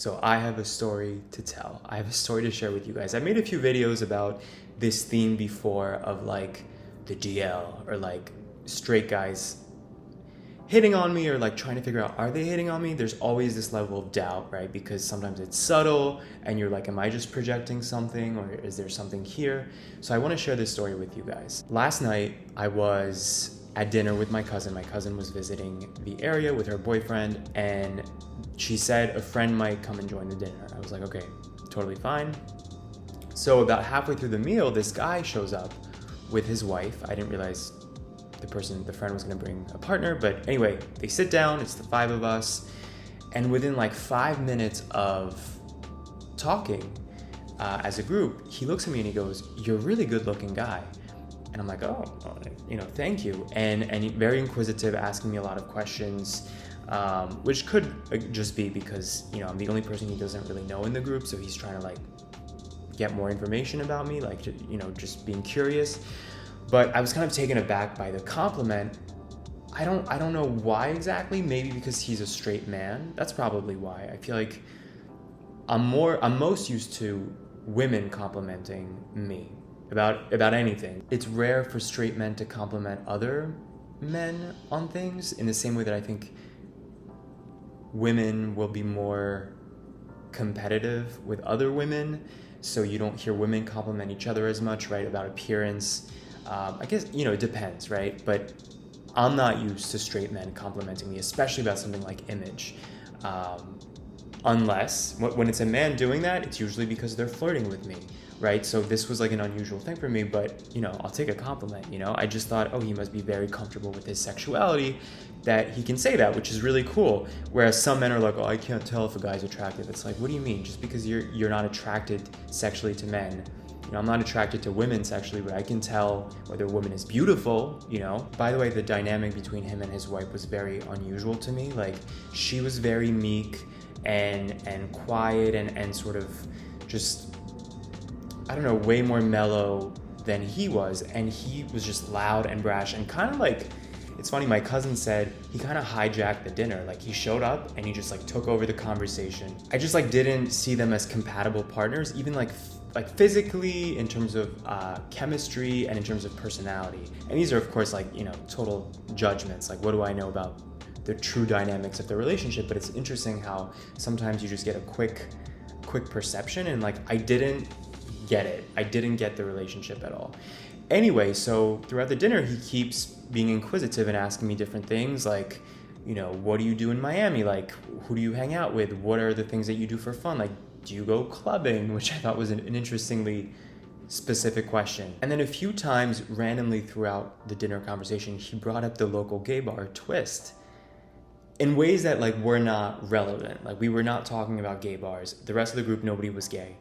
So I have a story to tell. I have a story to share with you guys. I made a few videos about this theme before of like the DL or like straight guys hitting on me or like trying to figure out, are they hitting on me? There's always this level of doubt, right? Because sometimes it's subtle and you're like, am I just projecting something or is there something here? So I want to share this story with you guys. Last night I was at dinner with my cousin. My cousin was visiting the area with her boyfriend and she said a friend might come and join the dinner. I was like, okay, totally fine. So about halfway through the meal, this guy shows up with his wife. I didn't realize the friend was gonna bring a partner, but anyway, they sit down, it's the five of us, and within like 5 minutes of talking as a group, he looks at me and he goes, "You're a really good looking guy." And I'm like, oh, thank you. And very inquisitive, asking me a lot of questions, which could just be because, I'm the only person he doesn't really know in the group. So he's trying to like get more information about me, like, just being curious. But I was kind of taken aback by the compliment. I don't know why exactly. Maybe because he's a straight man. That's probably why. I feel like I'm most used to women complimenting me about anything. It's rare for straight men to compliment other men on things in the same way that I think women will be more competitive with other women. So you don't hear women compliment each other as much, right? About appearance. I guess, it depends, right? But I'm not used to straight men complimenting me, especially about something like image. Unless, when it's a man doing that, it's usually because they're flirting with me, right? So this was like an unusual thing for me, but, I'll take a compliment, I just thought, oh, he must be very comfortable with his sexuality, that he can say that, which is really cool. Whereas some men are like, oh, I can't tell if a guy's attractive. It's like, what do you mean? Just because you're not attracted sexually to men, I'm not attracted to women sexually, but I can tell whether a woman is beautiful, By the way, the dynamic between him and his wife was very unusual to me. Like, she was very meek and quiet and sort of just, I don't know, way more mellow than he was. And he was just loud and brash and kind of like, it's funny, my cousin said he kind of hijacked the dinner. Like, he showed up and he just like took over the conversation. I just like didn't see them as compatible partners, even like physically, in terms of chemistry and in terms of personality. And these are of course like, total judgments. Like, what do I know about the true dynamics of the relationship? But it's interesting how sometimes you just get a quick perception, and like, I didn't get it. I didn't get the relationship at all. Anyway, so throughout the dinner, he keeps being inquisitive and asking me different things like, what do you do in Miami? Like, who do you hang out with? What are the things that you do for fun? Like, do you go clubbing? Which I thought was an interestingly specific question. And then a few times randomly throughout the dinner conversation, he brought up the local gay bar, Twist, in ways that like were not relevant. Like, we were not talking about gay bars. The rest of the group, nobody was gay.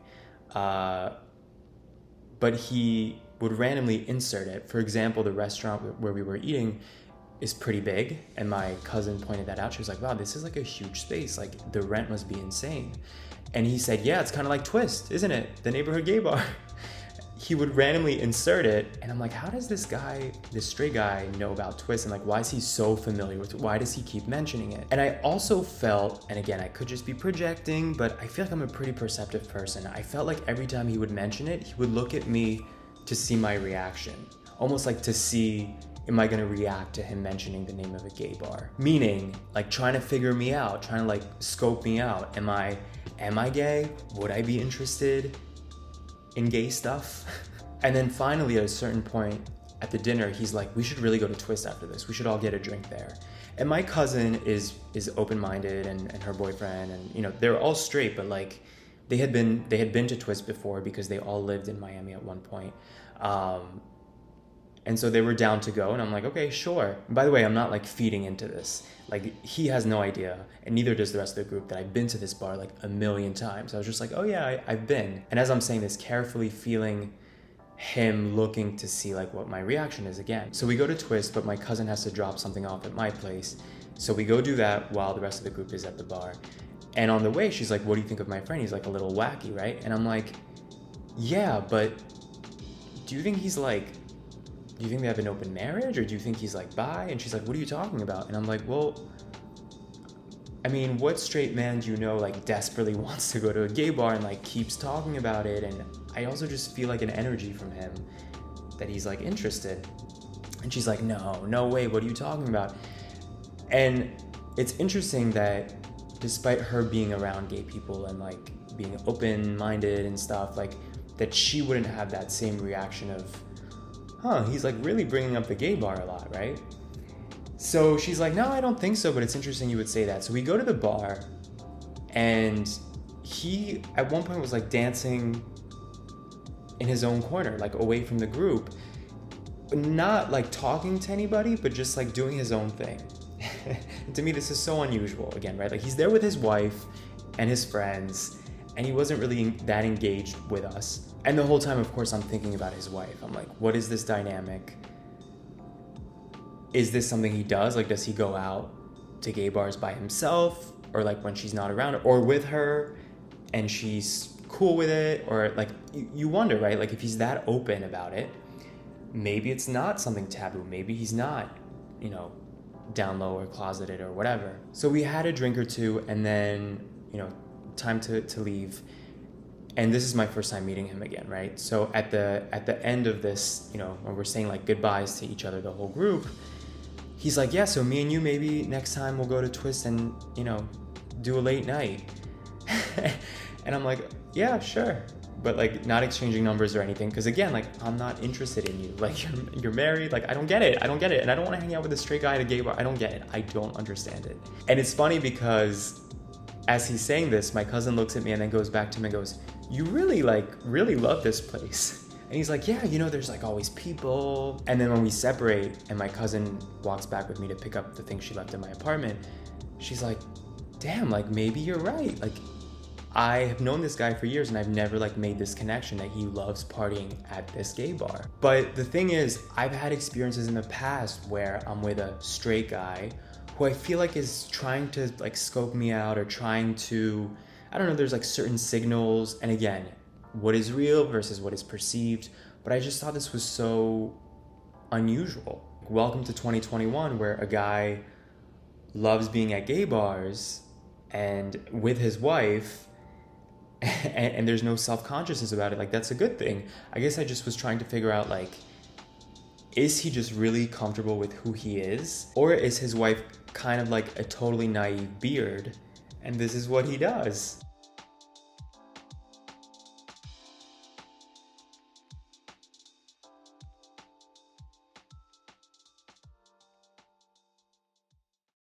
But he would randomly insert it. For example, the restaurant where we were eating is pretty big, and my cousin pointed that out. She was like, wow, this is like a huge space. Like, the rent must be insane. And he said, yeah, it's kind of like Twist, isn't it? The neighborhood gay bar. He would randomly insert it, and I'm like, how does this straight guy know about Twist? And like, why is he so familiar with it? Why does he keep mentioning it? And I also felt, and again, I could just be projecting, but I feel like I'm a pretty perceptive person. I felt like every time he would mention it, he would look at me to see my reaction. Almost like to see, am I gonna react to him mentioning the name of a gay bar? Meaning, like, trying to figure me out, trying to like scope me out. Am I gay? Would I be interested in gay stuff? And then finally, at a certain point at the dinner, he's like, we should really go to Twist after this. We should all get a drink there. And my cousin is open-minded, and her boyfriend, and they're all straight, but like they had been to Twist before because they all lived in Miami at one point. And so they were down to go, and I'm like, okay, sure. And by the way, I'm not like feeding into this. Like, he has no idea, and neither does the rest of the group, that I've been to this bar like a million times. I was just like, oh yeah, I've been. And as I'm saying this, carefully feeling him looking to see like what my reaction is again. So we go to Twist, but my cousin has to drop something off at my place. So we go do that while the rest of the group is at the bar. And on the way, she's like, what do you think of my friend? He's like a little wacky, right? And I'm like, yeah, but do you think they have an open marriage, or do you think he's like bi? And she's like, what are you talking about? And I'm like, well, I mean, what straight man do you know like desperately wants to go to a gay bar and like keeps talking about it? And I also just feel like an energy from him that he's like interested. And she's like, no way, what are you talking about? And it's interesting that despite her being around gay people and like being open-minded and stuff, like that she wouldn't have that same reaction of, he's like really bringing up the gay bar a lot, right? So she's like, no, I don't think so, but it's interesting you would say that. So we go to the bar, and he at one point was like dancing in his own corner, like away from the group, not like talking to anybody, but just like doing his own thing. And to me, this is so unusual again, right? Like he's there with his wife and his friends, and he wasn't really that engaged with us. And the whole time, of course, I'm thinking about his wife. I'm like, what is this dynamic? Is this something he does? Like, does he go out to gay bars by himself, or like when she's not around, or with her and she's cool with it? Or like, you wonder, right? Like if he's that open about it, maybe it's not something taboo. Maybe he's not, down low or closeted or whatever. So we had a drink or two, and then, time to leave. And this is my first time meeting him again, right? So at the end of this, when we're saying like goodbyes to each other, the whole group, he's like, yeah, so me and you, maybe next time we'll go to Twist and, do a late night. And I'm like, yeah, sure. But like not exchanging numbers or anything. Because again, like I'm not interested in you. Like you're married. Like I don't get it. And I don't want to hang out with a straight guy at a gay bar. I don't get it. I don't understand it. And it's funny because as he's saying this, my cousin looks at me and then goes back to him and goes, you really love this place. And he's like, yeah, there's like always people. And then when we separate and my cousin walks back with me to pick up the things she left in my apartment, she's like, damn, like maybe you're right. Like I have known this guy for years and I've never like made this connection that he loves partying at this gay bar. But the thing is, I've had experiences in the past where I'm with a straight guy who I feel like is trying to like scope me out or trying to, I don't know, there's like certain signals. And again, what is real versus what is perceived. But I just thought this was so unusual. Welcome to 2021, where a guy loves being at gay bars and with his wife, and there's no self-consciousness about it. Like that's a good thing. I guess I just was trying to figure out like, is he just really comfortable with who he is? Or is his wife kind of like a totally naive beard and this is what he does?